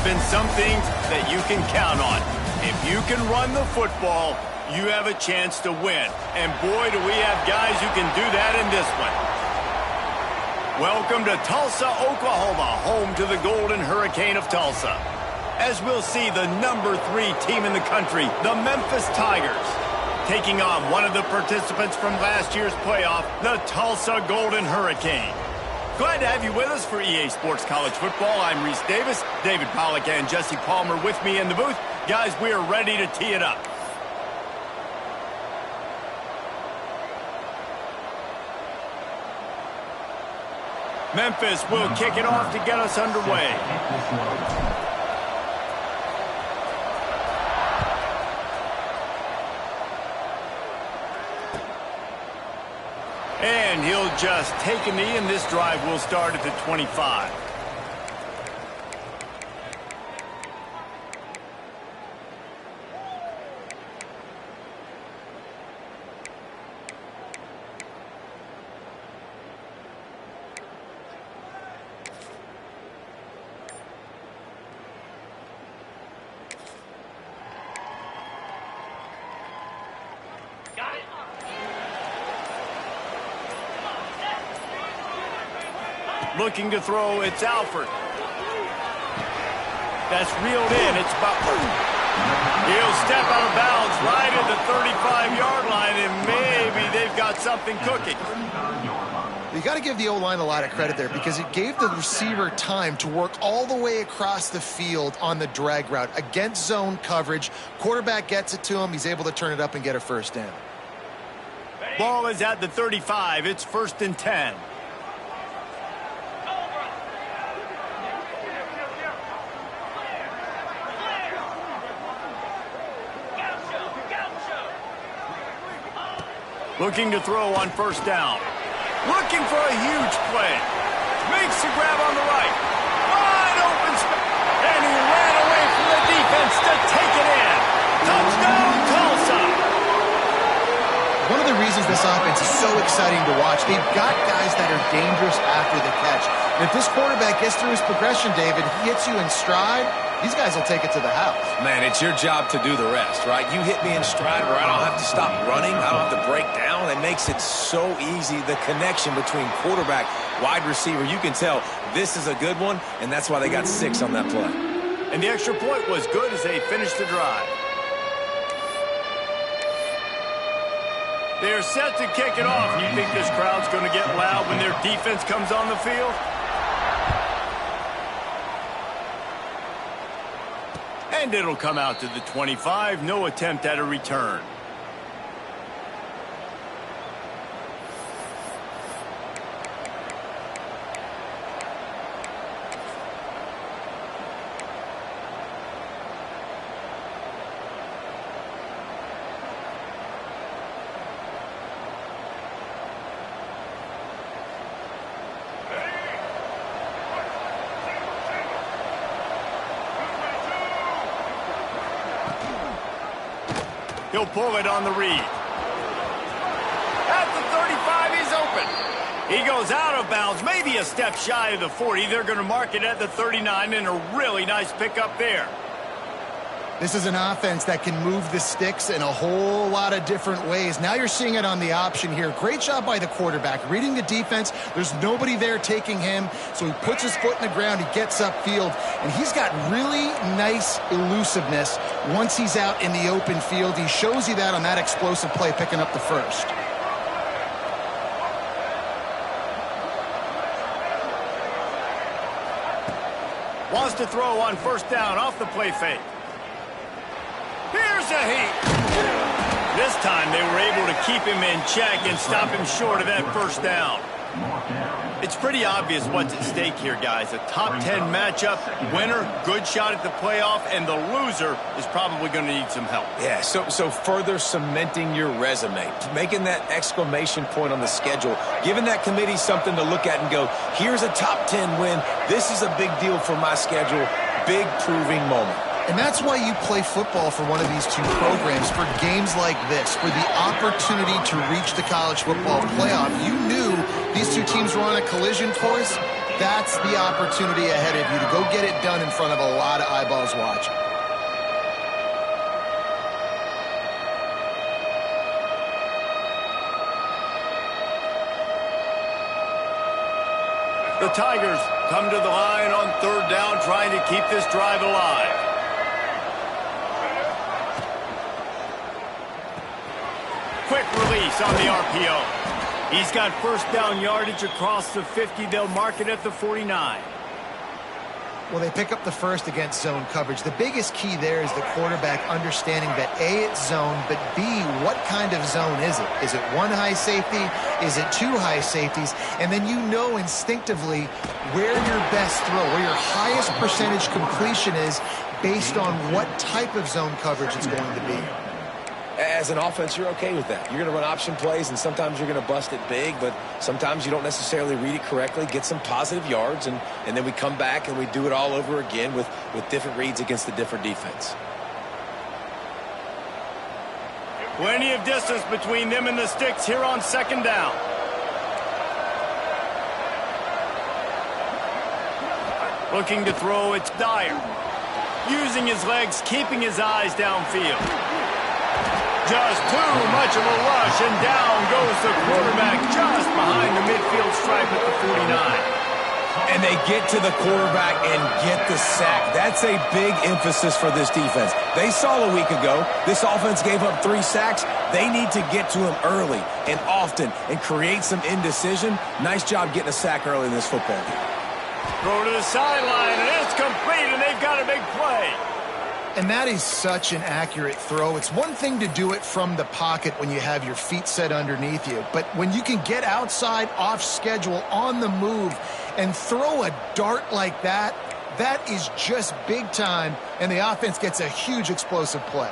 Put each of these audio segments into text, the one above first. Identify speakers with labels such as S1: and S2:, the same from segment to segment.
S1: have been some things that you can count on. If you can run the football, you have a chance to win. And boy, do we have guys who can do that in this one. Welcome to Tulsa, Oklahoma, home to the Golden Hurricane of Tulsa. As we'll see, the #3 team in the country, the Memphis Tigers, taking on one of the participants from last year's playoff, the Tulsa Golden Hurricane. Glad to have you with us for EA Sports College Football. I'm Reese Davis, David Pollack and Jesse Palmer with me in the booth. Guys, we are ready to tee it up. Memphis will kick it off to get us underway. And he'll just take a knee, and this drive will start at the 25. Looking to throw, it's Alford. That's reeled in, it's Butler. He'll step out of bounds right at the 35-yard line, and maybe they've got something cooking.
S2: You got to give the O-line a lot of credit there because it gave the receiver time to work all the way across the field on the drag route against zone coverage. Quarterback gets it to him. He's able to turn it up and get a first down.
S1: Ball is at the 35. It's 1st and 10. Looking to throw on 1st down. Looking for a huge play. Makes the grab on the right. Wide open. And he ran away from the defense to take it in. Touchdown, Tulsa.
S2: One of the reasons this offense is so exciting to watch, they've got guys that are dangerous after the catch. And if this quarterback gets through his progression, David, he hits you in stride, these guys will take it to the house.
S3: Man, it's your job to do the rest, right? You hit me in stride where I don't have to stop running. I don't have to break down. It makes it so easy, the connection between quarterback, wide receiver. You can tell this is a good one, and that's why they got 6 on that play.
S1: And the extra point was good as they finished the drive. They're set to kick it off. You think this crowd's going to get loud when their defense comes on the field? And it'll come out to the 25. No attempt at a return. He'll pull it on the read. At the 35, he's open. He goes out of bounds, maybe a step shy of the 40. They're going to mark it at the 39, and a really nice pickup there.
S2: This is an offense that can move the sticks in a whole lot of different ways. Now you're seeing it on the option here. Great job by the quarterback. Reading the defense, there's nobody there taking him, so he puts his foot in the ground, he gets upfield, and he's got really nice elusiveness once he's out in the open field. He shows you that on that explosive play, picking up the first.
S1: Wants to throw on 1st down off the play fake. Here's a heat. This time they were able to keep him in check and stop him short of that 1st down. It's pretty obvious what's at stake here, guys. A top 10 matchup, winner, good shot at the playoff, and the loser is probably going to need some help.
S3: Yeah, so further cementing your resume, making that exclamation point on the schedule, giving that committee something to look at and go, here's a top 10 win. This is a big deal for my schedule. Big proving moment.
S2: And that's why you play football for one of these two programs, for games like this, for the opportunity to reach the college football playoff. You knew these two teams were on a collision course. That's the opportunity ahead of you to go get it done in front of a lot of eyeballs watching.
S1: The Tigers come to the line on 3rd down, trying to keep this drive alive. Quick release on the RPO. He's got 1st down yardage across the 50. They'll mark it at the 49.
S2: Well, they pick up the first against zone coverage. The biggest key there is the quarterback understanding that A, it's zone, but B, what kind of zone is it? Is it one high safety? Is it two high safeties? And then you know instinctively where your best throw, where your highest percentage completion is based on what type of zone coverage it's going to be.
S3: As an offense, you're okay with that. You're going to run option plays, and sometimes you're going to bust it big, but sometimes you don't necessarily read it correctly, get some positive yards, and then we come back and we do it all over again with different reads against the different defense.
S1: Plenty of distance between them and the sticks here on 2nd down. Looking to throw, it's Dyer. Using his legs, keeping his eyes downfield. Just too much of a rush, and down goes the quarterback just behind the midfield stripe at the 49.
S3: And they get to the quarterback and get the sack. That's a big emphasis for this defense. They saw a week ago, this offense gave up 3 sacks. They need to get to him early and often and create some indecision. Nice job getting a sack early in this football game.
S1: Throw to the sideline, and it's complete, and they've got a big play.
S2: And that is such an accurate throw. It's one thing to do it from the pocket when you have your feet set underneath you, but when you can get outside, off schedule, on the move, and throw a dart like that, that is just big time, and the offense gets a huge explosive play.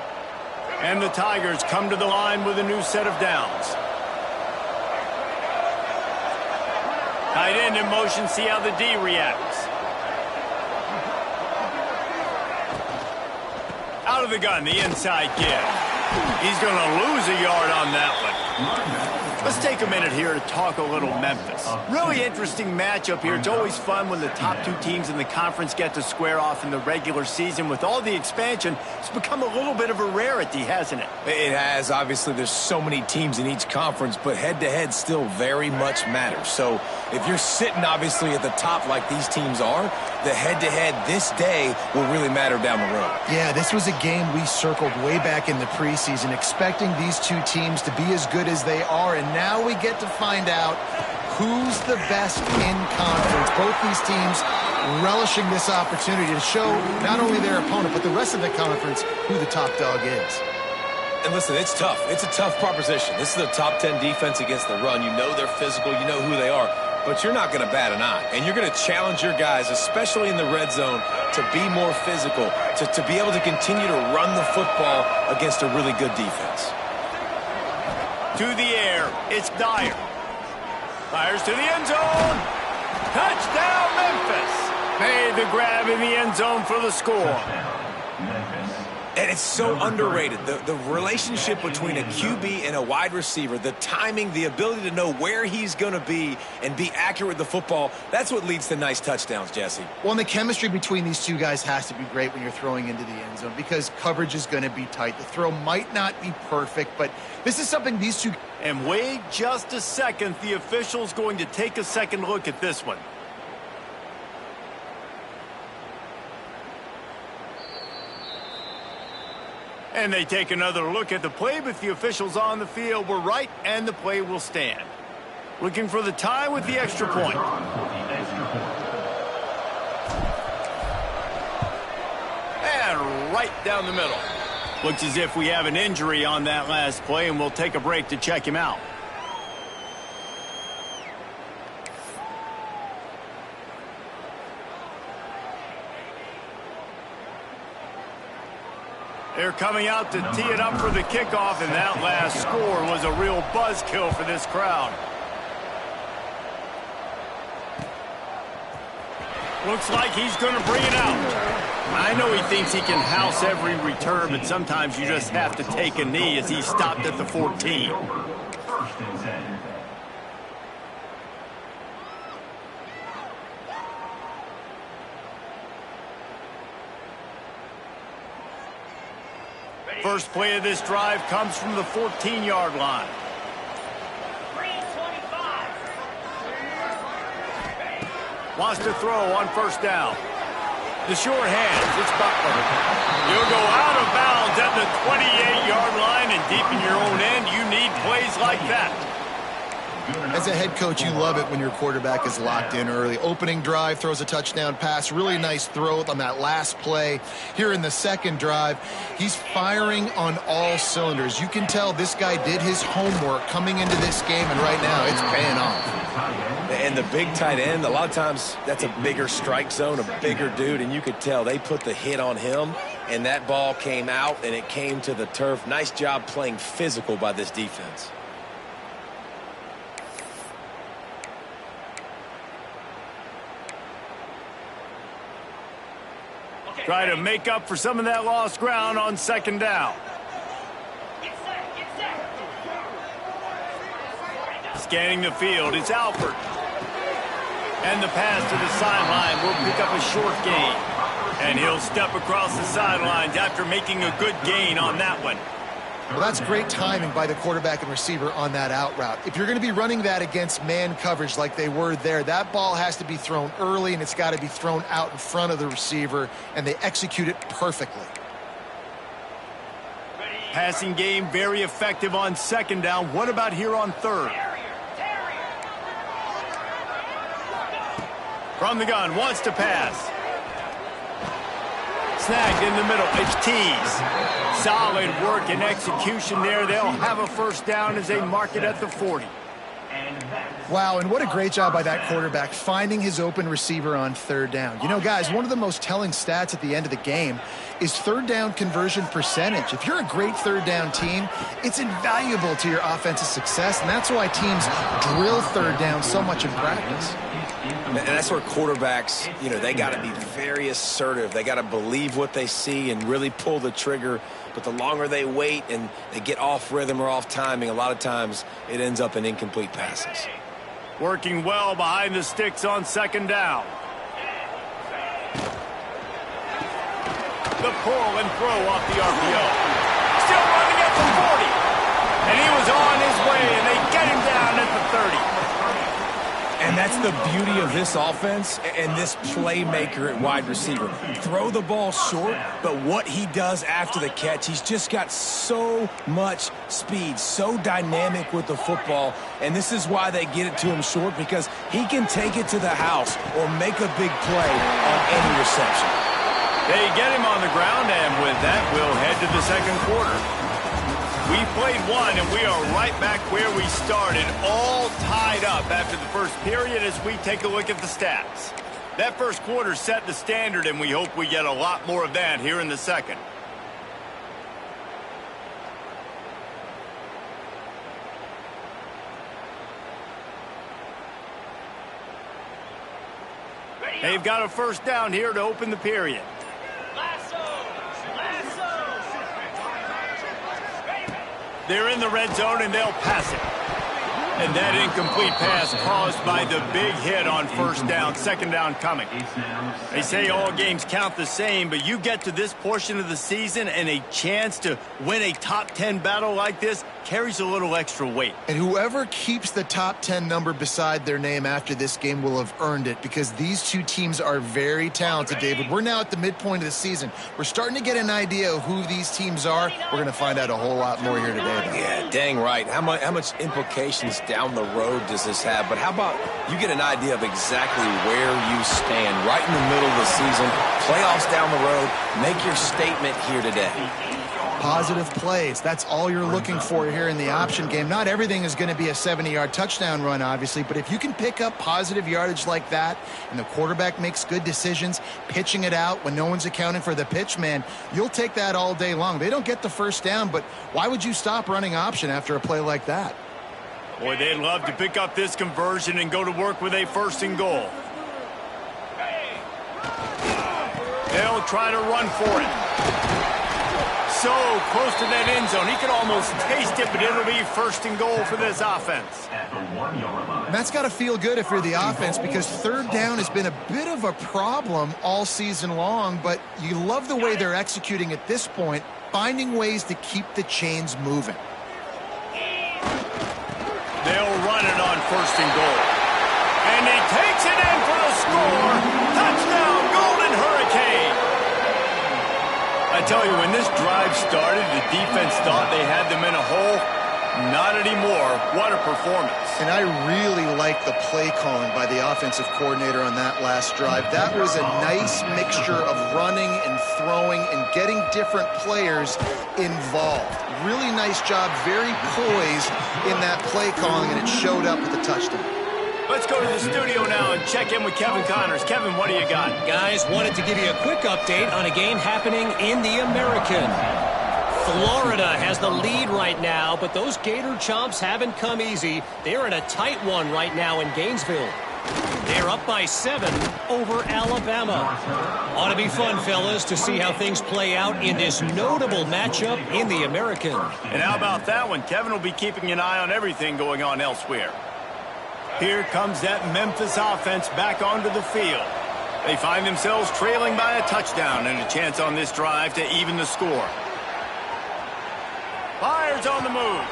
S1: And the Tigers come to the line with a new set of downs. Tight end in motion, see how the D reacts. Out of the gun, the inside give. He's going to lose a yard on that one. Let's take a minute here to talk a little Memphis. Really interesting matchup here. It's always fun when the top 2 teams in the conference get to square off in the regular season. With all the expansion, it's become a little bit of a rarity, hasn't it?
S3: It has. Obviously, there's so many teams in each conference, but head-to-head still very much matters. So if you're sitting, obviously, at the top like these teams are, the head-to-head this day will really matter down the road.
S2: Yeah, this was a game we circled way back in the preseason, expecting these 2 teams to be as good as they are, and now we get to find out who's the best in conference. Both these teams relishing this opportunity to show not only their opponent, but the rest of the conference who the top dog is.
S3: And listen, it's tough. It's a tough proposition. This is a top 10 defense against the run. You know they're physical. You know who they are. But you're not going to bat an eye. And you're going to challenge your guys, especially in the red zone, to be more physical, to be able to continue to run the football against a really good defense.
S1: To the air, it's Dyer. Fires to the end zone. Touchdown, Memphis. Made the grab in the end zone for the score.
S3: And it's so underrated. The relationship between a QB and a wide receiver, the timing, the ability to know where he's going to be and be accurate with the football, that's what leads to nice touchdowns, Jesse.
S2: Well, and the chemistry between these 2 guys has to be great when you're throwing into the end zone because coverage is going to be tight. The throw might not be perfect, but this is something these 2...
S1: And wait just a second. The official's going to take a second look at this one. And they take another look at the play, but the officials on the field were right, and the play will stand. Looking for the tie with the extra point. And right down the middle. Looks as if we have an injury on that last play, and we'll take a break to check him out. They're coming out to tee it up for the kickoff, and that last score was a real buzzkill for this crowd. Looks like he's going to bring it out. I know he thinks he can house every return, but sometimes you just have to take a knee as he stopped at the 14. First play of this drive comes from the 14-yard line. Wants to throw on first down. The short hands, it's Butler. You'll go out of bounds at the 28-yard line, and deep in your own end, you need plays like that.
S2: As a head coach, you love it when your quarterback is locked in early. Opening drive, throws a touchdown pass. Really nice throw on that last play. Here in the second drive, he's firing on all cylinders. You can tell this guy did his homework coming into this game, and right now it's paying off.
S3: And the big tight end, a lot of times that's a bigger strike zone, a bigger dude, and you could tell they put the hit on him, and that ball came out, and it came to the turf. Nice job playing physical by this defense.
S1: Try to make up for some of that lost ground on second down. Scanning the field, it's Alford. And the pass to the sideline will pick up a short gain. And he'll step across the sidelines after making a good gain on that one.
S2: Well, that's great timing by the quarterback and receiver on that out route. If you're going to be running that against man coverage like they were there, that ball has to be thrown early, and it's got to be thrown out in front of the receiver, and they execute it perfectly.
S1: Passing game very effective on second down. What about here on third? From the gun, wants to pass. Snagged in the middle, it's Tees. Solid work and execution there. They'll have a first down as they mark it at the 40.
S2: Wow, and what a great job by that quarterback finding his open receiver on third down. You know, guys, one of the most telling stats at the end of the game is third down conversion percentage. If you're a great third down team, it's invaluable to your offensive success, and that's why teams drill third down so much in practice.
S3: And that's where quarterbacks, they got to be very assertive. They got to believe what they see and really pull the trigger. But the longer they wait and they get off rhythm or off timing, a lot of times it ends up in incomplete passes.
S1: Working well behind the sticks on second down. The pull and throw off the RPO. Still running at the 40. And he was on his way, and they get him down at the 30.
S3: And that's the beauty of this offense and this playmaker at wide receiver. Throw the ball short, but what he does after the catch, he's just got so much speed, so dynamic with the football. And this is why they get it to him short, because he can take it to the house or make a big play on any reception.
S1: They get him on the ground, and with that, we'll head to the second quarter. We played one, and we are right back where we started, all tied up after the first period as we take a look at the stats. That first quarter set the standard, and we hope we get a lot more of that here in the second. They've got a first down here to open the period. They're in the red zone, and they'll pass it. And that incomplete pass caused by the big hit on first down. Second down coming. They say all games count the same, but you get to this portion of the season and a chance to win a top 10 battle like this carries a little extra weight.
S2: And whoever keeps the top 10 number beside their name after this game will have earned it, because these two teams are very talented, David. We're now at the midpoint of the season. We're starting to get an idea of who these teams are. We're going to find out a whole lot more here today, though.
S3: Yeah, dang right. How much implications down the road does this have? But how about you get an idea of exactly where you stand right in the middle of the season, playoffs down the road, make your statement here today.
S2: Positive plays. That's all you're looking for here in the option game. Not everything is going to be a 70-yard touchdown run, obviously, but if you can pick up positive yardage like that and the quarterback makes good decisions, pitching it out when no one's accounting for the pitch, man, you'll take that all day long. They don't get the first down, but why would you stop running option after a play like that?
S1: Boy, they'd love to pick up this conversion and go to work with a first and goal. They'll try to run for it. So close to that end zone. He could almost taste it, but it'll be first and goal for this offense.
S2: And that's got to feel good if you're the offense, because third down has been a bit of a problem all season long, but you love the way they're executing at this point, finding ways to keep the chains moving.
S1: They'll run it on first and goal. And he takes it in for the score. Touchdown, Golden Hurricane. I tell you, when this drive started, the defense thought they had them in a hole. Not anymore. What a performance.
S2: And I really like the play calling by the offensive coordinator on that last drive. That was a nice mixture of running and throwing and getting different players involved. Really nice job, very poised in that play calling, and it showed up with the touchdown.
S1: Let's go to the studio now and check in with Kevin Connors. Kevin, what do you got?
S4: Guys, wanted to give you a quick update on a game happening in the American. Florida has the lead right now, but those Gator Chomps haven't come easy. They're in a tight one right now in Gainesville. They're up by 7 over Alabama. Ought to be fun, fellas, to see how things play out in this notable matchup in the American.
S1: And how about that one? Kevin will be keeping an eye on everything going on elsewhere. Here comes that Memphis offense back onto the field. They find themselves trailing by a touchdown and a chance on this drive to even the score. Fires on the move.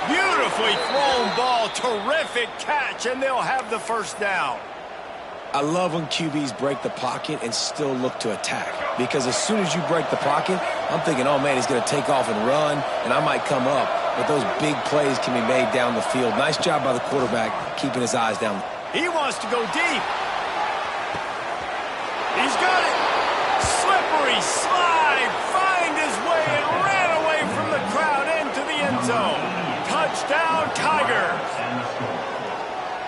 S1: Beautifully thrown ball. Terrific catch, and they'll have the first down.
S3: I love when QBs break the pocket and still look to attack. Because as soon as you break the pocket, I'm thinking, oh, man, he's going to take off and run, and I might come up. But those big plays can be made down the field. Nice job by the quarterback keeping his eyes down.
S1: He wants to go deep. He's got it. Slippery slide. Find his way and ran away from the crowd into the end zone. Touchdown, Tigers.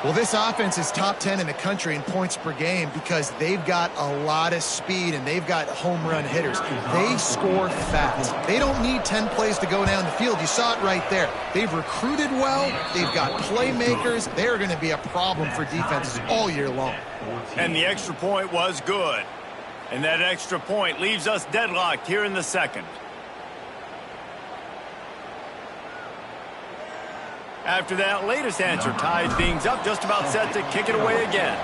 S2: Well, this offense is top 10 in the country in points per game because they've got a lot of speed and they've got home run hitters. They score fast. They don't need 10 plays to go down the field. You saw it right there. They've recruited well. They've got playmakers. They're going to be a problem for defenses all year long.
S1: And the extra point was good. And that extra point leaves us deadlocked here in the second. After that latest answer ties things up, just about set to kick it away again.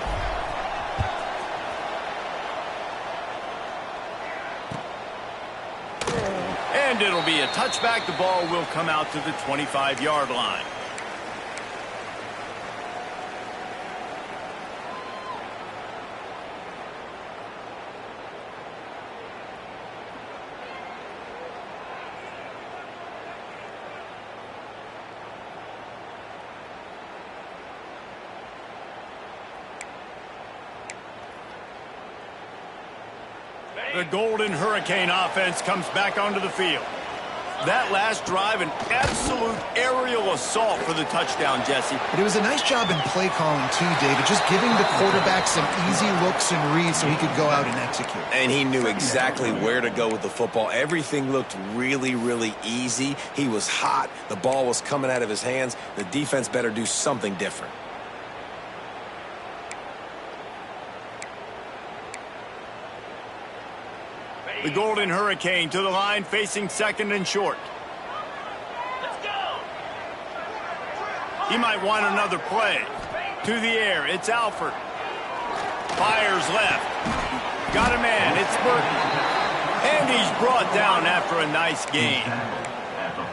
S1: And it'll be a touchback. The ball will come out to the 25-yard line. The Golden Hurricane offense comes back onto the field. That last drive, an absolute aerial assault for the touchdown, Jesse.
S2: But it was a nice job in play calling too, David, just giving the quarterback some easy looks and reads so he could go out and execute.
S3: And he knew exactly where to go with the football. Everything looked really, really easy. He was hot. The ball was coming out of his hands. The defense better do something different.
S1: The Golden Hurricane to the line, facing second and short. Let's go. He might want another play. To the air, it's Alford. Fires left. Got a man, it's Burton. And he's brought down after a nice gain.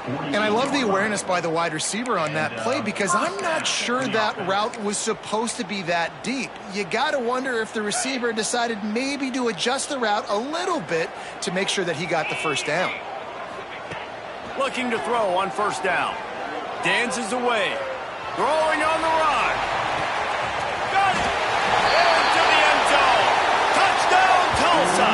S2: And I love the awareness by the wide receiver on that play because I'm not sure that route was supposed to be that deep. You got to wonder if the receiver decided maybe to adjust the route a little bit to make sure that he got the first down.
S1: Looking to throw on first down. Dances away. Throwing on the run. Got it. Into the end zone. Touchdown, Tulsa.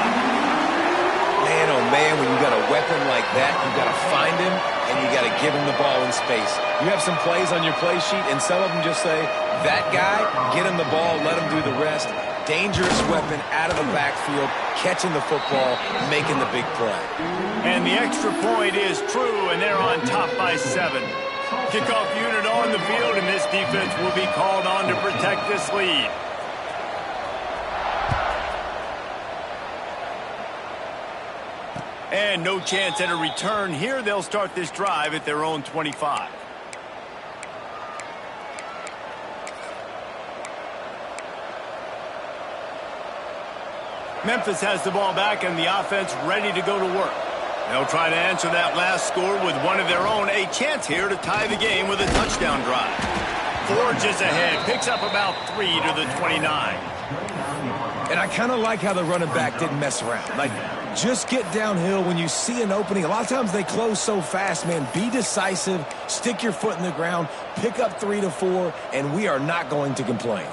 S3: Man, oh man, when you got a weapon like that, you got to find him and you got to give him the ball in space. You have some plays on your play sheet, and some of them just say, that guy, get him the ball, let him do the rest. Dangerous weapon out of the backfield, catching the football, making the big play.
S1: And the extra point is true, and they're on top by 7. Kickoff unit on the field, and this defense will be called on to protect this lead. And no chance at a return here. They'll start this drive at their own 25. Memphis has the ball back and the offense ready to go to work. They'll try to answer that last score with one of their own. A chance here to tie the game with a touchdown drive. Forges ahead, picks up about 3 to the 29.
S3: And I kind of like how the running back didn't mess around. Like, just get downhill when you see an opening. A lot of times they close so fast, man. Be decisive, stick your foot in the ground, pick up 3 to 4, and we are not going to complain.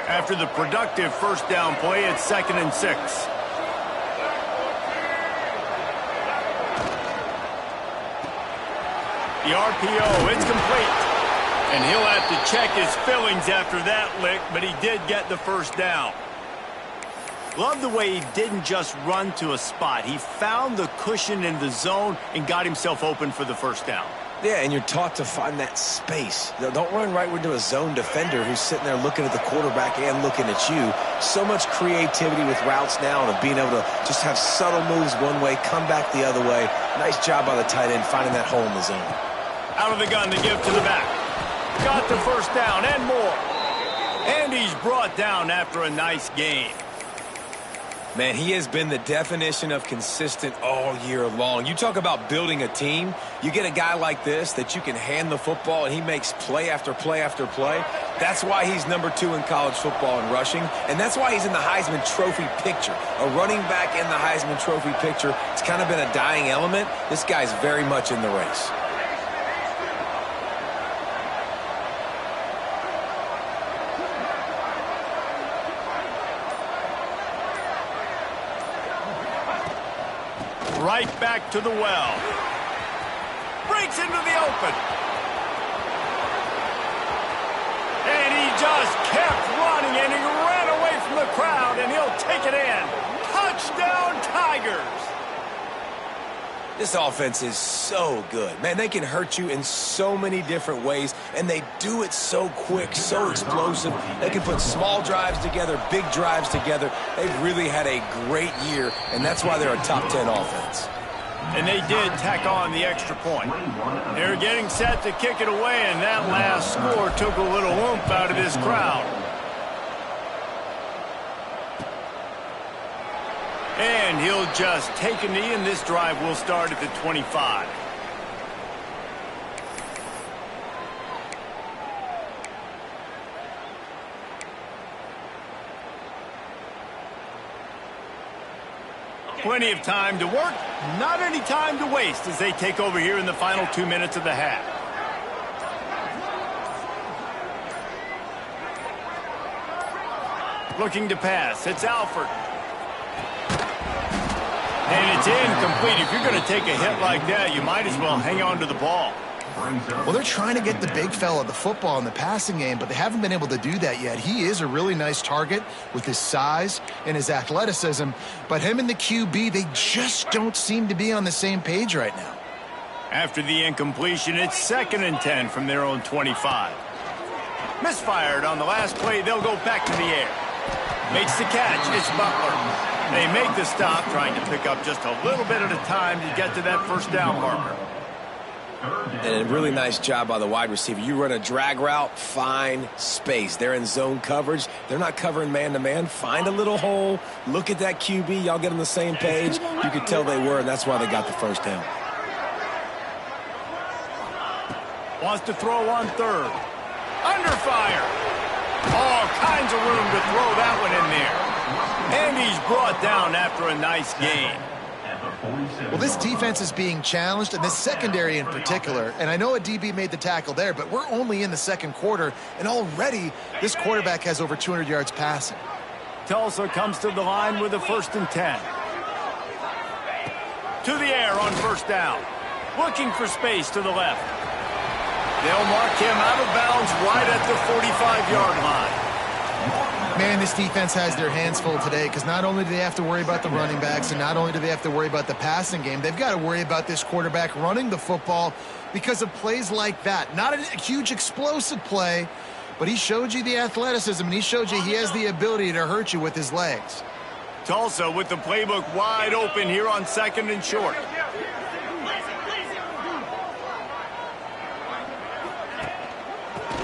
S1: After the productive first down play, it's 2nd and 6. The RPO, it's complete. And he'll have to check his fillings after that lick, but he did get the first down. Love the way he didn't just run to a spot. He found the cushion in the zone and got himself open for the first down.
S3: Yeah, and you're taught to find that space. Don't run right into a zone defender who's sitting there looking at the quarterback and looking at you. So much creativity with routes now and being able to just have subtle moves one way, come back the other way. Nice job by the tight end finding that hole in the zone.
S1: Out of the gun to give to the back. Got the first down and more. And he's brought down after a nice game.
S3: Man, he has been the definition of consistent all year long. You talk about building a team. You get a guy like this that you can hand the football and he makes play after play after play. That's why he's number 2 in college football in rushing. And that's why he's in the Heisman Trophy picture. A running back in the Heisman Trophy picture. It's kind of been a dying element. This guy's very much in the race.
S1: Right back to the well. Breaks into the open. And he just kept running, and he ran away from the crowd, and he'll take it in. Touchdown, Tigers!
S3: This offense is so good. Man, they can hurt you in so many different ways, and they do it so quick, so explosive. They can put small drives together, big drives together. They've really had a great year, and that's why they're a top 10 offense.
S1: And they did tack on the extra point. They're getting set to kick it away, and that last score took a little oomph out of this crowd. And he'll just take a knee, and this drive will start at the 25. Plenty of time to work, not any time to waste as they take over here in the final 2 minutes of the half. Looking to pass, it's Alford. And it's incomplete. If you're going to take a hit like that, you might as well hang on to the ball.
S2: Well, they're trying to get the big fella the football in the passing game, but they haven't been able to do that yet. He is a really nice target with his size and his athleticism, but him and the QB, they just don't seem to be on the same page right now.
S1: After the incompletion, it's 2nd and 10 from their own 25. Misfired on the last play. They'll go back to the air. Makes the catch. It's Butler. They make the stop, trying to pick up just a little bit at a time to get to that first down marker.
S3: And a really nice job by the wide receiver. You run a drag route, find space. They're in zone coverage. They're not covering man-to-man. Find a little hole. Look at that QB. Y'all get on the same page. You could tell they were, and that's why they got the first down.
S1: Wants to throw on 3rd. Under fire. All kinds of room to throw that one in there. And he's brought down after a nice gain.
S2: Well, this defense is being challenged, and this secondary in particular. And I know a DB made the tackle there, but we're only in the second quarter, and already this quarterback has over 200 yards passing.
S1: Tulsa comes to the line with a 1st and 10. To the air on first down. Looking for space to the left. They'll mark him out of bounds right at the 45-yard line.
S2: Man, this defense has their hands full today because not only do they have to worry about the running backs and not only do they have to worry about the passing game, they've got to worry about this quarterback running the football because of plays like that. Not a huge explosive play, but he showed you the athleticism, and he showed you he has the ability to hurt you with his legs.
S1: Tulsa with the playbook wide open here on 2nd and short.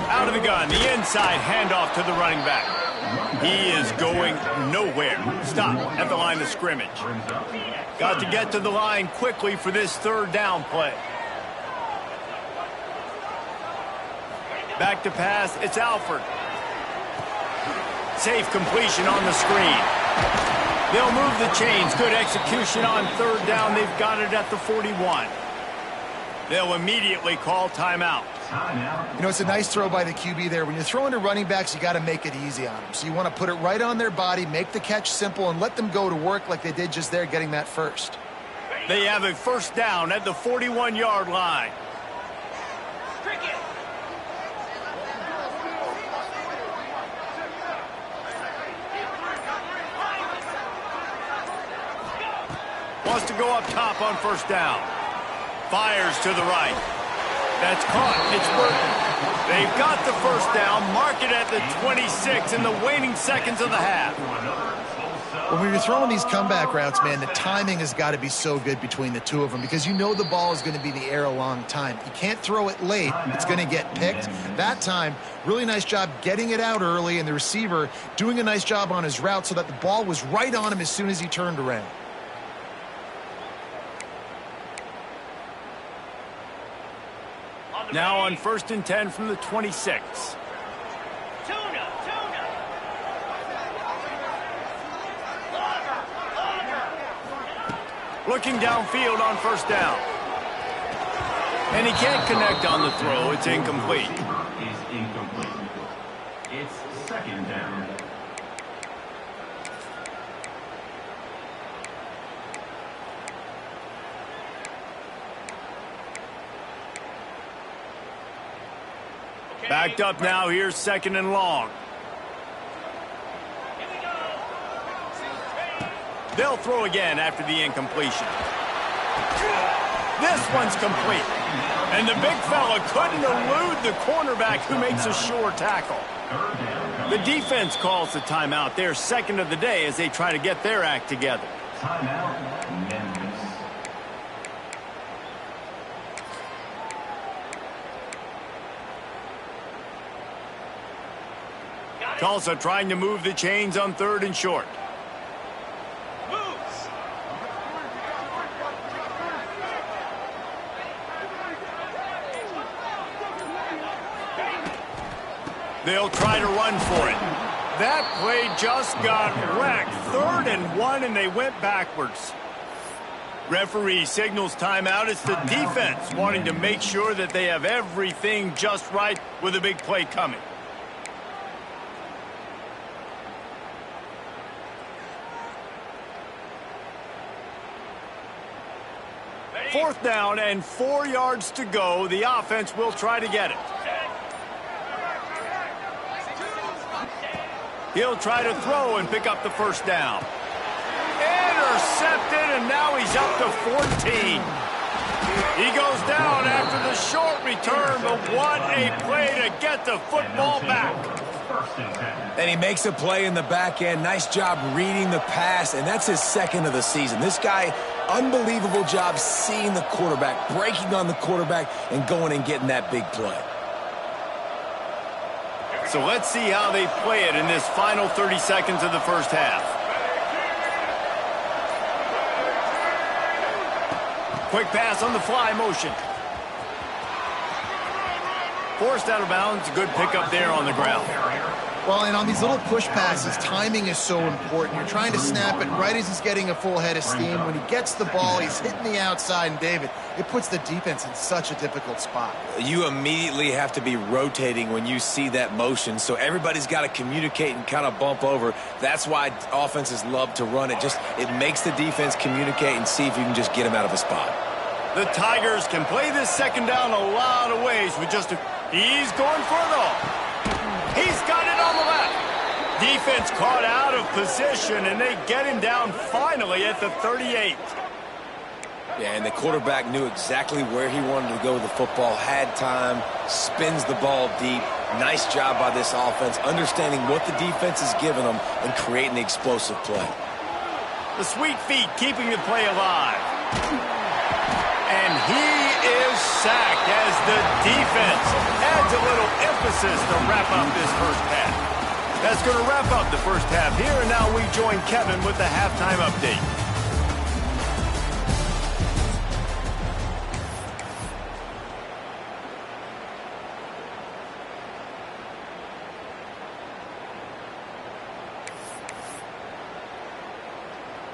S1: Out of the gun, the inside handoff to the running back. He is going nowhere. Stop at the line of scrimmage. Got to get to the line quickly for this 3rd down play. Back to pass, it's Alford. Safe completion on the screen. They'll move the chains. Good execution on 3rd down. They've got it at the 41. They'll immediately call timeout.
S2: You know, it's a nice throw by the QB there. When you're throwing to running backs, you got to make it easy on them. So you want to put it right on their body, make the catch simple, and let them go to work like they did just there, getting that first.
S1: They have a 1st down at the 41-yard line. Wants to go up top on 1st down. Fires to the right. That's caught. It's working. They've got the 1st down. Mark it at the 26 in the waning seconds of the half.
S2: When you're throwing these comeback routes, man, the timing has got to be so good between the two of them because you know the ball is going to be in the air a long time. You can't throw it late. It's going to get picked. That time, really nice job getting it out early, and the receiver doing a nice job on his route so that the ball was right on him as soon as he turned around.
S1: Now on 1st and 10 from the 26. Looking downfield on 1st down. And he can't connect on the throw. It's incomplete.
S5: It's 2nd down.
S1: Backed up now. Here's 2nd and long. They'll throw again after the incompletion. This one's complete. And the big fella couldn't elude the cornerback who makes a sure tackle. The defense calls the timeout. They're 2nd of the day as they try to get their act together.
S5: Timeout, Memphis.
S1: Tulsa trying to move the chains on 3rd and short. They'll try to run for it. That play just got wrecked. 3rd and 1, and they went backwards. Referee signals timeout. It's the defense wanting to make sure that they have everything just right with a big play coming. 4th down and 4 yards to go. The offense will try to get it. He'll try to throw and pick up the 1st down. Intercepted, and now he's up to 14. He goes down after the short return, but what a play to get the football back.
S3: And he makes a play in the back end. Nice job reading the pass, and that's his 2nd of the season. This guy, unbelievable job seeing the quarterback, breaking on the quarterback, and going and getting that big play.
S1: So let's see how they play it in this final 30 seconds of the 1st half. Quick pass on the fly motion. Forced out of bounds. Good pickup there on the ground.
S2: Well, and on these little push passes, timing is so important. You're trying to snap it right as he's getting a full head of steam. When he gets the ball, he's hitting the outside, and David, it puts the defense in such a difficult spot.
S3: You immediately have to be rotating when you see that motion, so everybody's got to communicate and kind of bump over. That's why offenses love to run it. It makes the defense communicate and see if you can just get him out of a spot.
S1: The Tigers can play this 2nd down a lot of ways with just a... He's going for it all. He's got it on the left. Defense caught out of position, and they get him down finally at the 38.
S3: Yeah, and the quarterback knew exactly where he wanted to go with the football, had time, spins the ball deep, Nice job by this offense, understanding what the defense is giving them and creating the explosive play.
S1: The sweet feet keeping the play alive. And he is sacked as the defense adds a little emphasis to wrap up this first half. That's going to wrap up the first half here, and now we join Kevin with the halftime update.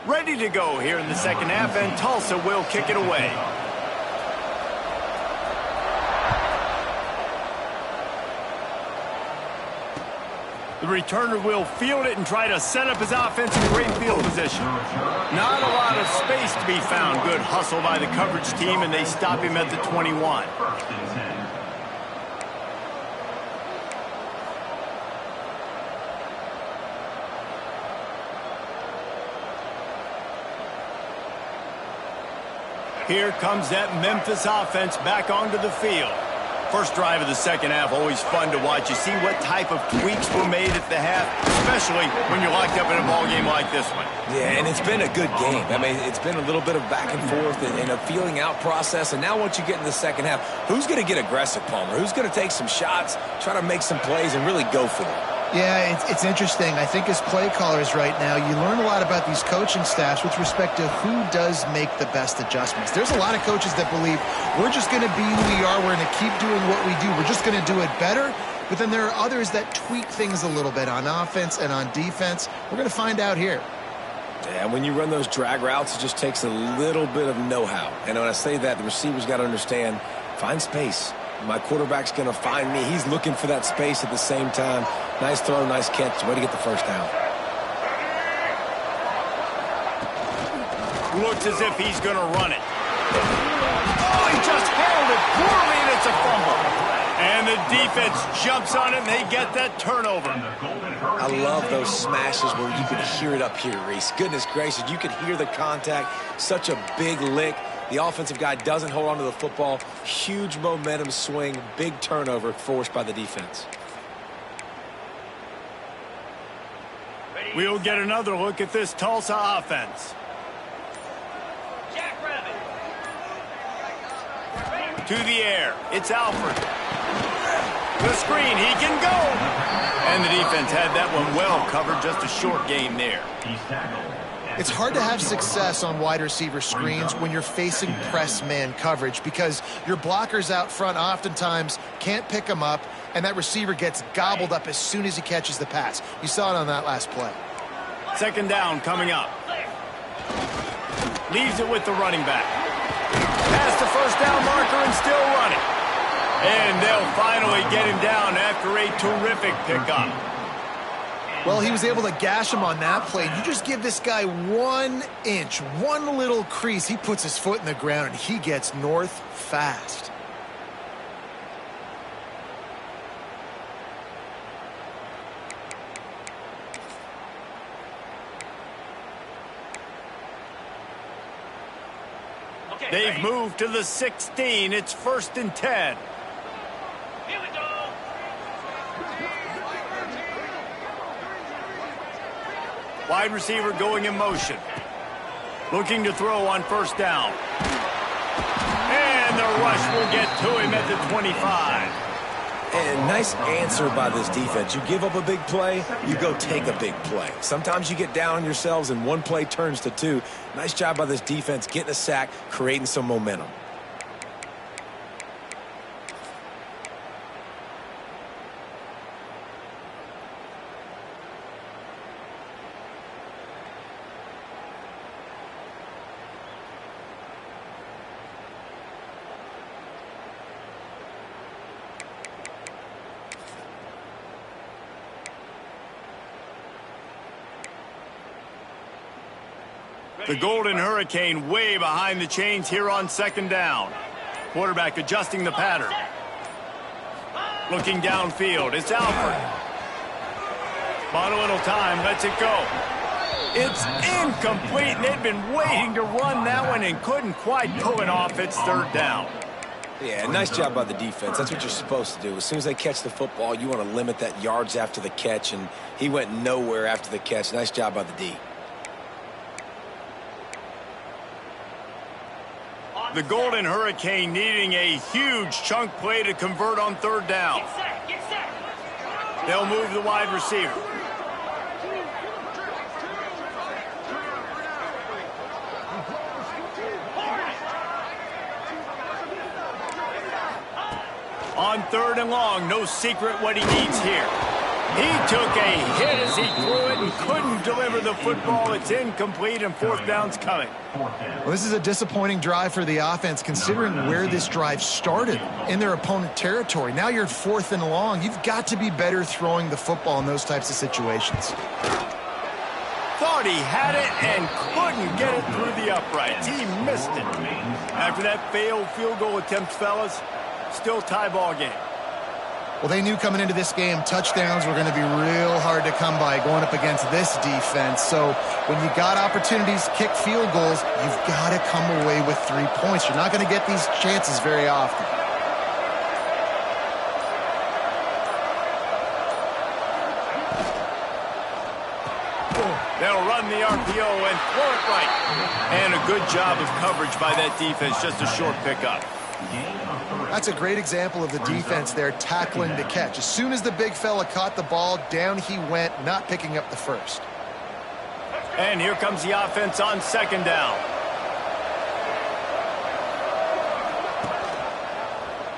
S1: Ready to go here in the second half, and Tulsa will kick it away. The returner will field it and try to set up his offense in great field position. Not a lot of space to be found. Good hustle by the coverage team, and they stop him at the 21.
S5: First and 10.
S1: Here comes that Memphis offense back onto the field. First drive of the second half, always fun to watch. You see what type of tweaks were made at the half, especially when you're locked up in a ball game like this one.
S3: Yeah, and it's been a good game. I mean, it's been a little bit of back and forth and a feeling out process. And now once you get in the second half, who's going to get aggressive, Palmer? Who's going to take some shots, try to make some plays, and really go for it?
S2: Yeah, it's interesting. I think as play callers right now, you learn a lot about these coaching staffs with respect to who does make the best adjustments. There's a lot of coaches that believe we're just going to be who we are. We're going to keep doing what we do. We're just going to do it better. But then there are others that tweak things a little bit on offense and on defense. We're going to find out here.
S3: Yeah, when you run those drag routes, it just takes a little bit of know-how. And when I say that, the receiver's got to understand, find space. My quarterback's going to find me. He's looking for that space at the same time. Nice throw, nice catch. Way to get the first down.
S1: Looks as if he's going to run it. Oh, he just handled it poorly, and it's a fumble. And the defense jumps on it, and they get that turnover.
S3: I love those smashes where you can hear it up here, Reese. Goodness gracious, you can hear the contact. Such a big lick. The offensive guy doesn't hold on to the football. Huge momentum swing, big turnover forced by the defense.
S1: We'll get another look at this Tulsa offense. To the air, it's Alford. The screen, he can go. And the defense had that one well covered, just a short game there.
S5: He's tackled.
S2: It's hard to have success on wide receiver screens when you're facing press man coverage because your blockers out front oftentimes can't pick them up, and that receiver gets gobbled up as soon as he catches the pass. You saw it on that last play.
S1: Second down coming up. Leaves it with the running back. Past the first down marker and still running. And they'll finally get him down after a terrific pickup.
S2: Well, he was able to gash him on that play. You just give this guy 1 inch, one little crease, he puts his foot in the ground, and he gets north fast.
S1: They've moved to the 16. It's 1st and 10.
S6: Here we go.
S1: Wide receiver going in motion. Looking to throw on first down. And the rush will get to him at the 25.
S3: And nice answer by this defense. You give up a big play, you go take a big play. Sometimes you get down on yourselves and one play turns to two. Nice job by this defense getting a sack, creating some momentum.
S1: The Golden Hurricane way behind the chains here on second down. Quarterback adjusting the pattern. Looking downfield, it's Alford. Bought a little time, lets it go. It's incomplete, and they'd been waiting to run that one and couldn't quite pull it off. It's third down.
S3: Yeah, nice job by the defense. That's what you're supposed to do. As soon as they catch the football, you want to limit that yards after the catch, and he went nowhere after the catch. Nice job by the D.
S1: The Golden Hurricane needing a huge chunk play to convert on third down.
S6: Get set, get set.
S1: They'll move the wide receiver. On third and long, no secret what he needs here. He took a hit as he threw it and couldn't deliver the football. It's incomplete and fourth down's coming.
S2: Well, this is a disappointing drive for the offense considering where this drive started in their opponent territory. Now you're fourth and long. You've got to be better throwing the football in those types of situations.
S1: Thought he had it and couldn't get it through the uprights. He missed it. After that failed field goal attempt, fellas, still tie ball game.
S2: Well, they knew coming into this game touchdowns were going to be real hard to come by going up against this defense. So when you got opportunities to kick field goals, you've got to come away with 3 points. You're not going to get these chances very often.
S1: They'll run the RPO and throw it right. And a good job of coverage by that defense, just a short pickup.
S2: That's a great example of the defense there tackling the catch. As soon as the big fella caught the ball, down he went, not picking up the first.
S1: And here comes the offense on second down.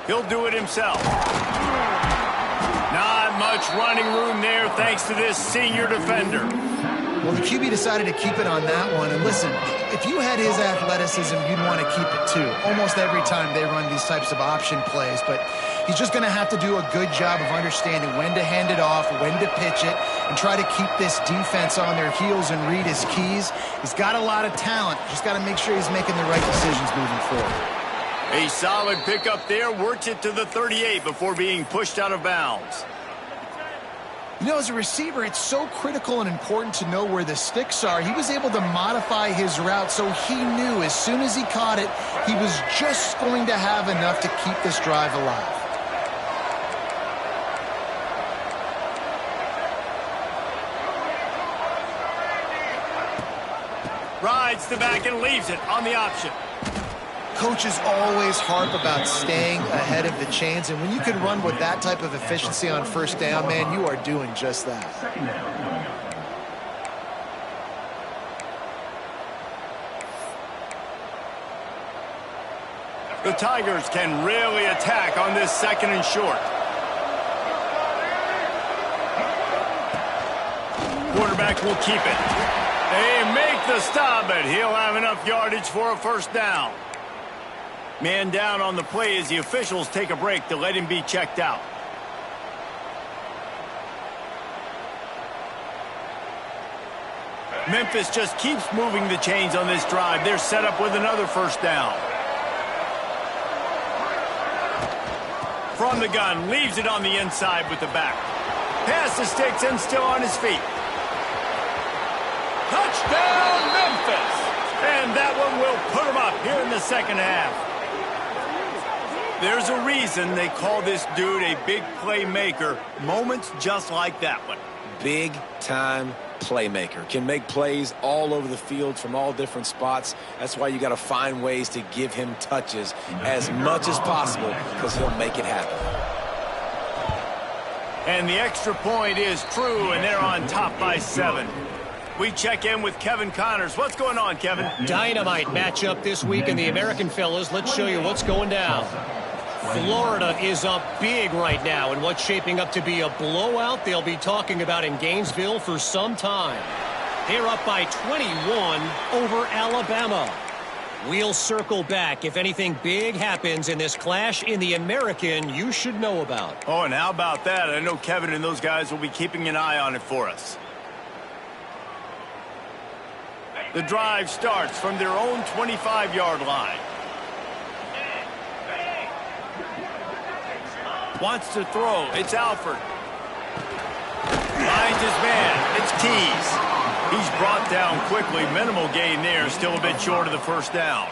S1: He'll do it himself. Not much running room there thanks to this senior defender.
S2: Well, the QB decided to keep it on that one. And listen, if you had his athleticism, you'd want to keep it too. Almost every time they run these types of option plays. But he's just going to have to do a good job of understanding when to hand it off, when to pitch it, and try to keep this defense on their heels and read his keys. He's got a lot of talent. Just got to make sure he's making the right decisions moving forward.
S1: A solid pickup there. Works it to the 38 before being pushed out of bounds.
S2: You know, as a receiver, it's so critical and important to know where the sticks are. He was able to modify his route so he knew as soon as he caught it, he was just going to have enough to keep this drive alive.
S1: Rides the back and leaves it on the option.
S2: Coaches always harp about staying ahead of the chains, and when you can run with that type of efficiency on first down, man, you are doing just that.
S1: The Tigers can really attack on this second and short. Quarterback will keep it. They make the stop, but he'll have enough yardage for a first down. Man down on the play as the officials take a break to let him be checked out. Memphis just keeps moving the chains on this drive. They're set up with another first down. From the gun, leaves it on the inside with the back. Pass the sticks and still on his feet. Touchdown, Memphis! And that one will put him up here in the second half. There's a reason they call this dude a big playmaker. Moments just like that one.
S3: Big-time playmaker. Can make plays all over the field from all different spots. That's why you got to find ways to give him touches as much as possible because he'll make it happen.
S1: And the extra point is true, and they're on top by 7. We check in with Kevin Connors. What's going on, Kevin?
S4: Dynamite matchup this week in the American, fellas. Let's show you what's going down. Florida is up big right now in what's shaping up to be a blowout they'll be talking about in Gainesville for some time. They're up by 21 over Alabama. We'll circle back if anything big happens in this clash in the American you should know about.
S1: Oh, and how about that? I know Kevin and those guys will be keeping an eye on it for us. The drive starts from their own 25-yard line. Wants to throw. It's Alford. Finds his man. It's Keys. He's brought down quickly. Minimal gain there. Still a bit short of the first down.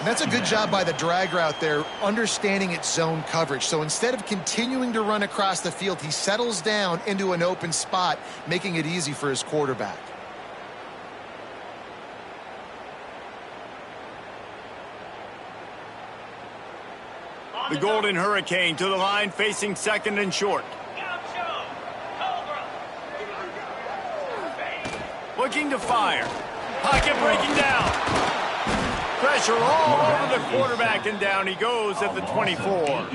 S2: And that's a good job by the drag route there, understanding its zone coverage. So instead of continuing to run across the field, he settles down into an open spot, making it easy for his quarterback.
S1: The Golden Hurricane to the line, facing second and short. Looking to fire. Pocket breaking down. Pressure all over the quarterback, and down he goes at the 24.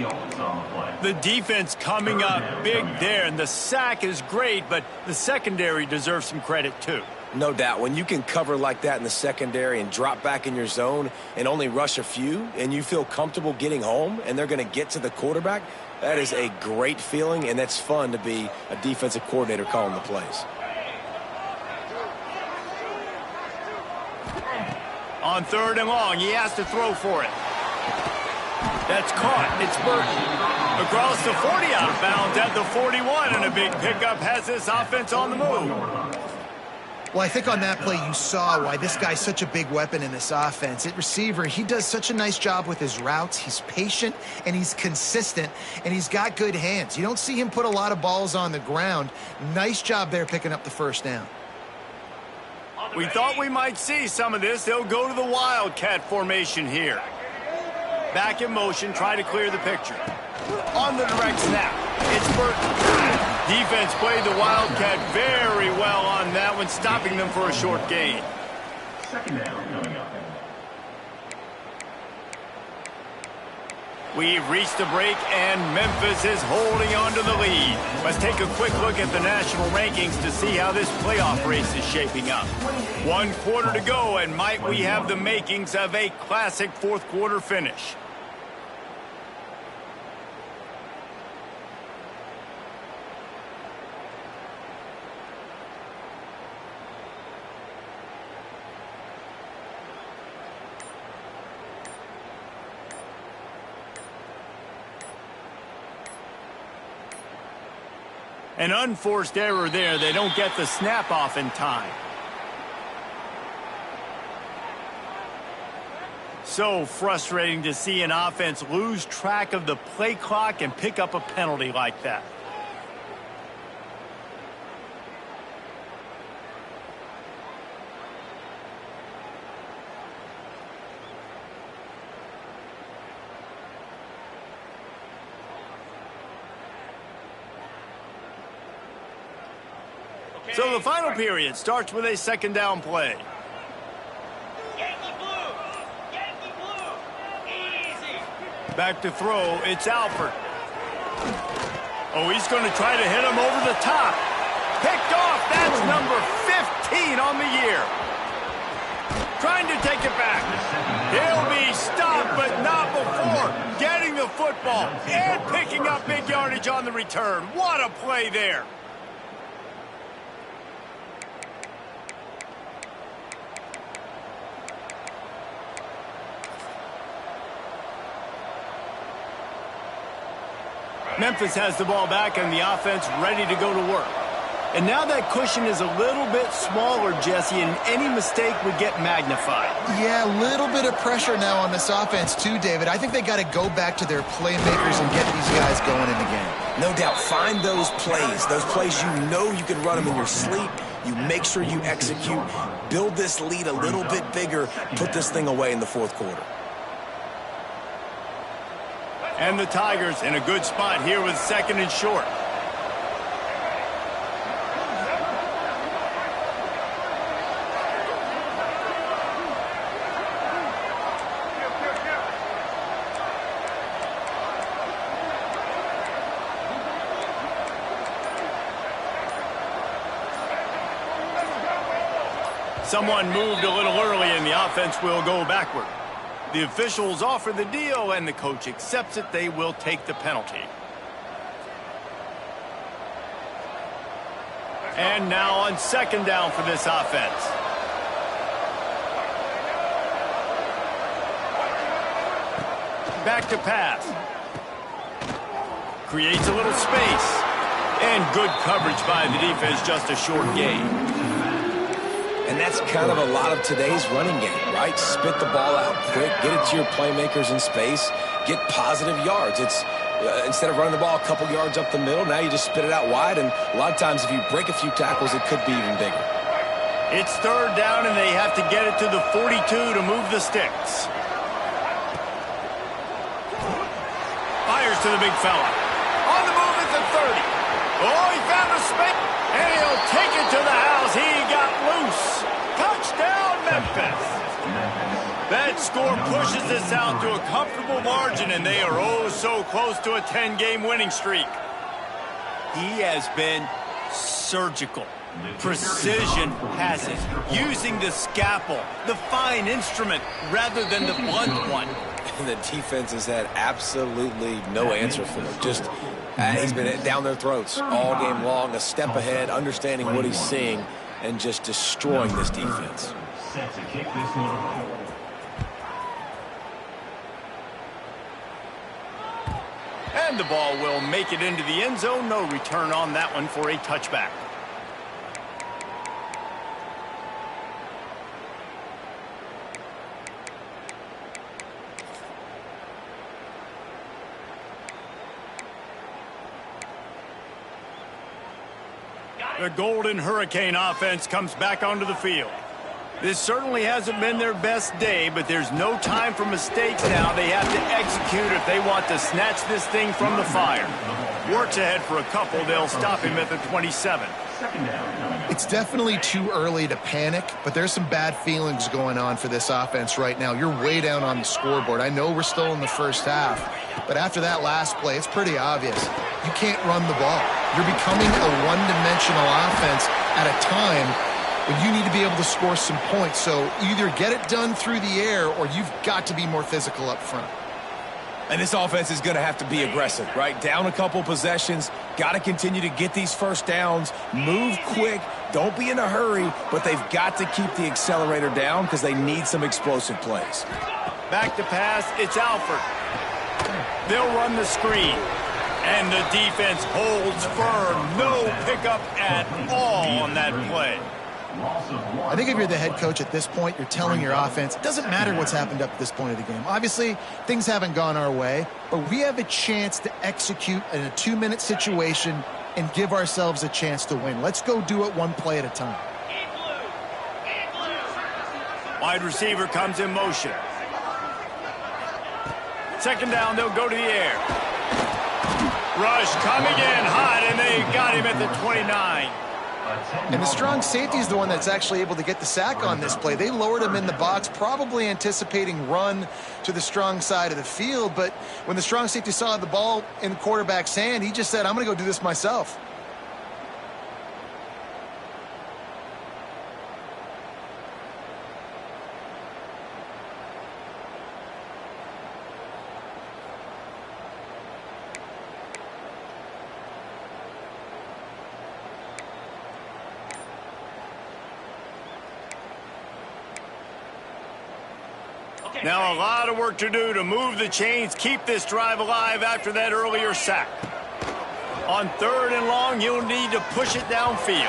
S1: The defense coming up big there, and the sack is great, but the secondary deserves some credit too.
S3: No doubt. When you can cover like that in the secondary and drop back in your zone and only rush a few, and you feel comfortable getting home, and they're going to get to the quarterback, that is a great feeling, and that's fun to be a defensive coordinator calling the plays.
S1: On third and long, he has to throw for it. That's caught. It's Burton. Across the 40, out of bounds at the 41, and a big pickup has this offense on the move.
S2: Well, I think on that play you saw why this guy's such a big weapon in this offense. At receiver, he does such a nice job with his routes. He's patient, and he's consistent, and he's got good hands. You don't see him put a lot of balls on the ground. Nice job there picking up the first down.
S1: We thought we might see some of this. They'll go to the Wildcat formation here. Back in motion, try to clear the picture. On the direct snap, it's Burton. Defense played the Wildcat very well on that one, stopping them for a short gain.
S5: Second down coming up.
S1: We've reached the break, and Memphis is holding on to the lead. Let's take a quick look at the national rankings to see how this playoff race is shaping up. 1 quarter to go, and might we have the makings of a classic fourth quarter finish. An unforced error there. They don't get the snap off in time. So frustrating to see an offense lose track of the play clock and pick up a penalty like that. So the final period starts with a second down play.
S6: Yankee blue! Yankee blue! Easy!
S1: Back to throw, it's Alford. Oh, he's going to try to hit him over the top. Picked off, that's number 15 on the year. Trying to take it back. He'll be stopped, but not before getting the football and picking up big yardage on the return. What a play there. Memphis has the ball back and the offense ready to go to work. And now that cushion is a little bit smaller, Jesse, and any mistake would get magnified.
S2: Yeah, a little bit of pressure now on this offense too, David. I think they got to go back to their playmakers and get these guys going in the game.
S3: No doubt, find those plays you know you can run them in your sleep. You make sure you execute, build this lead a little bit bigger, put this thing away in the fourth quarter.
S1: And the Tigers in a good spot here with second and short. Someone moved a little early and the offense will go backward. The officials offer the deal, and the coach accepts it. They will take the penalty. And now on second down for this offense. Back to pass. Creates a little space. And good coverage by the defense, just a short gain.
S3: And that's kind of a lot of today's running game, right? Spit the ball out quick, get it to your playmakers in space, get positive yards. It's instead of running the ball a couple yards up the middle, now you just spit it out wide, and a lot of times if you break a few tackles, it could be even bigger.
S1: It's third down, and they have to get it to the 42 to move the sticks. Fires to the big fella. On the move at the 30. Oh, he found a space, and he'll take it to the house. He got loose. Touchdown, Memphis. That score pushes this out to a comfortable margin, and they are oh so close to a 10-game winning streak. He has been surgical. Precision has it. Using the scalpel, the fine instrument, rather than the blunt one.
S3: The defense has had absolutely no answer for him. Just he's been down their throats all game long, a step ahead, understanding what he's seeing, and just destroying this defense.
S5: Set to kick this one.
S1: And the ball will make it into the end zone. No return on that one for a touchback. The Golden Hurricane offense comes back onto the field. This certainly hasn't been their best day, but there's no time for mistakes now. They have to execute if they want to snatch this thing from the fire. Works ahead for a couple. They'll stop him at the 27.
S2: It's definitely too early to panic, but there's some bad feelings going on for this offense right now. You're way down on the scoreboard. I know we're still in the first half, but after that last play, it's pretty obvious. You can't run the ball. You're becoming a one-dimensional offense at a time when you need to be able to score some points. So either get it done through the air or you've got to be more physical up front.
S3: And this offense is going to have to be aggressive, right? Down a couple possessions, got to continue to get these first downs, move quick, don't be in a hurry, but they've got to keep the accelerator down because they need some explosive plays.
S1: Back to pass, it's Alford. They'll run the screen. And the defense holds firm. No pickup at all on that play.
S2: I think if you're the head coach at this point, you're telling your offense, it doesn't matter what's happened up to this point of the game. Obviously, things haven't gone our way, but we have a chance to execute in a 2-minute situation and give ourselves a chance to win. Let's go do it one play at a time.
S1: Wide receiver comes in motion. Second down, they'll go to the air. Rush coming in hot, and they got him at the 29.
S2: And the strong safety is the one that's actually able to get the sack on this play. They lowered him in the box, probably anticipating run to the strong side of the field. But when the strong safety saw the ball in the quarterback's hand, he just said, I'm going to go do this myself.
S1: Now a lot of work to do to move the chains, keep this drive alive after that earlier sack. On third and long, you'll need to push it downfield.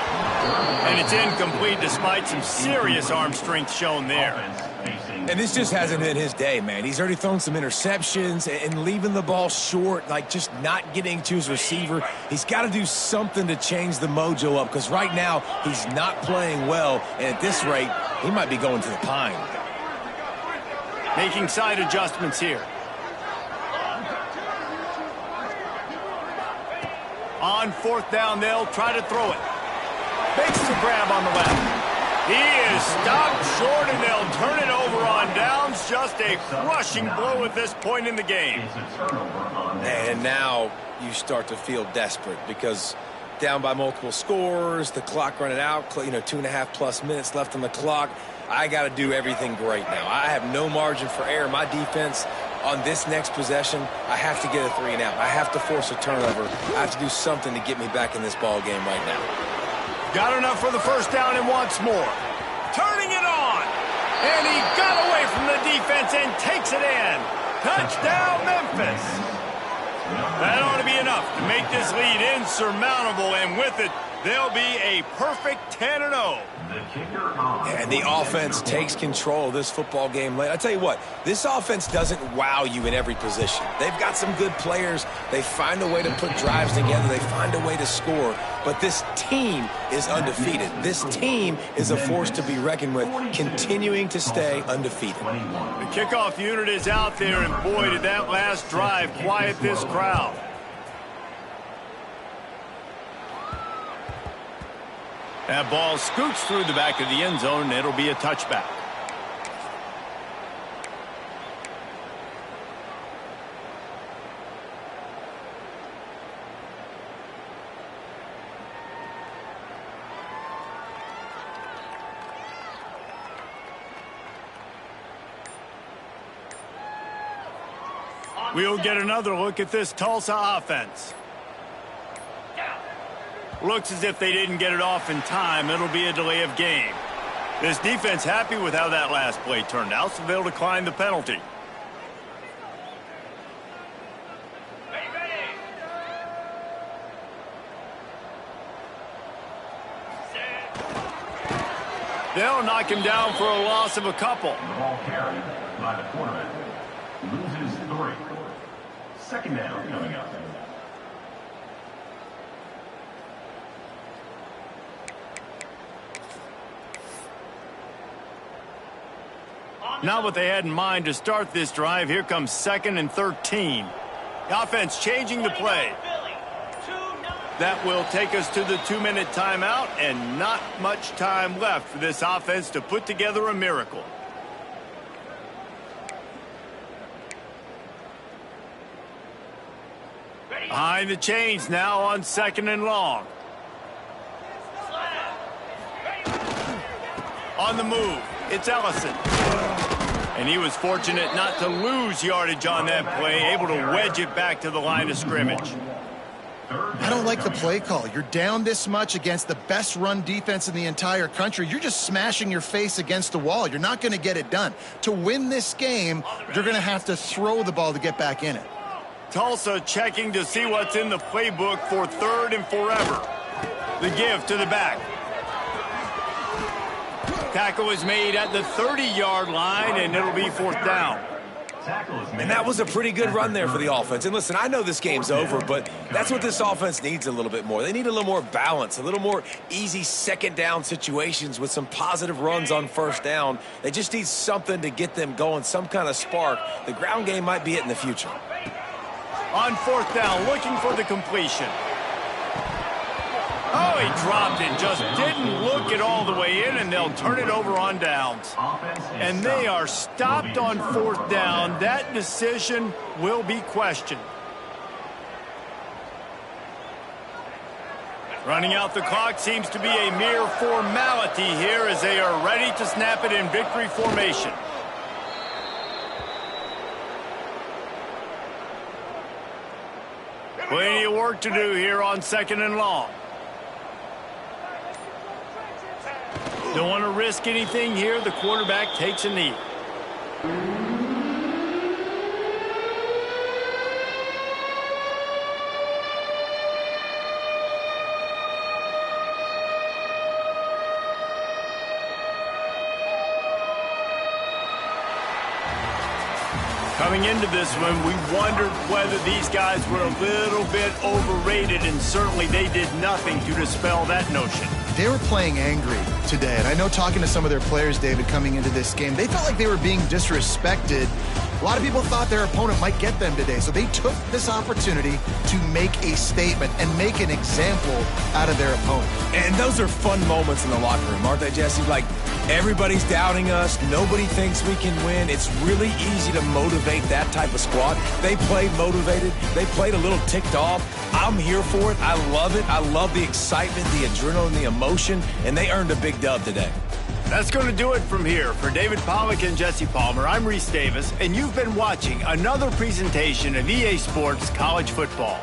S1: And it's incomplete despite some serious arm strength shown there.
S3: And this just hasn't been his day, man. He's already thrown some interceptions and leaving the ball short, like just not getting to his receiver. He's got to do something to change the mojo up because right now he's not playing well. And at this rate, he might be going to the pine.
S1: Making side adjustments here. On fourth down, they'll try to throw it. Makes the grab on the left. He is stopped short, and they'll turn it over on downs. Just a crushing blow at this point in the game.
S3: And now you start to feel desperate because down by multiple scores, the clock running out, 2.5+ minutes left on the clock. I got to do everything great now. I have no margin for error. My defense on this next possession, I have to get a 3 and out. I have to force a turnover. I have to do something to get me back in this ball game right now.
S1: Got enough for the first down and wants more. Turning it on. And he got away from the defense and takes it in. Touchdown, Memphis. That ought to be enough to make this lead insurmountable, and with it, They'll be a perfect 10-0.
S3: And the offense takes control of this football game late. I tell you what, this offense doesn't wow you in every position. They've got some good players. They find a way to put drives together. They find a way to score. But this team is undefeated. This team is a force to be reckoned with, continuing to stay undefeated.
S1: The kickoff unit is out there, and boy, did that last drive quiet this crowd. That ball scoots through the back of the end zone, and it'll be a touchback. We'll get another look at this Tulsa offense. Looks as if they didn't get it off in time. It'll be a delay of game. This defense happy with how that last play turned out, so they'll decline the penalty. They'll knock him down for a loss of a couple.
S5: The ball carried by the quarterback. Loses 3. Second down coming up.
S1: Not what they had in mind to start this drive. Here comes 2nd and 13. The offense changing the play. That will take us to the 2-minute timeout, and not much time left for this offense to put together a miracle. Behind the chains now on 2nd and long. On the move, it's Ellison. And he was fortunate not to lose yardage on that play, able to wedge it back to the line of scrimmage.
S2: I don't like the play call. You're down this much against the best run defense in the entire country. You're just smashing your face against the wall. You're not going to get it done. To win this game, you're going to have to throw the ball to get back in it.
S1: Tulsa checking to see what's in the playbook for 3rd and forever. The give to the back. Tackle is made at the 30-yard line, and it'll be 4th down.
S3: And that was a pretty good run there for the offense. And listen, I know this game's over, but that's what this offense needs a little bit more. They need a little more balance, a little more easy 2nd down situations with some positive runs on 1st down. They just need something to get them going, some kind of spark. The ground game might be it in the future.
S1: On 4th down, looking for the completion. Oh, he dropped it, just didn't look it all the way in, and they'll turn it over on downs. And they are stopped on 4th down. That decision will be questioned. Running out the clock seems to be a mere formality here as they are ready to snap it in victory formation. Plenty of work to do here on 2nd and long. Don't want to risk anything here. The quarterback takes a knee. Coming into this one, we wondered whether these guys were a little bit overrated, and certainly they did nothing to dispel that notion.
S2: They were playing angry today, and I know talking to some of their players, David, coming into this game, they felt like they were being disrespected. A lot of people thought their opponent might get them today, so they took this opportunity to make a statement and make an example out of their opponent.
S3: And those are fun moments in the locker room, aren't they, Jesse? Like, everybody's doubting us. Nobody thinks we can win. It's really easy to motivate that type of squad. They played motivated. They played a little ticked off. I'm here for it. I love it. I love the excitement, the adrenaline, the emotion, and they earned a big dub today.
S1: That's going to do it from here. For David Pollack and Jesse Palmer, I'm Reese Davis, and you've been watching another presentation of EA Sports College Football.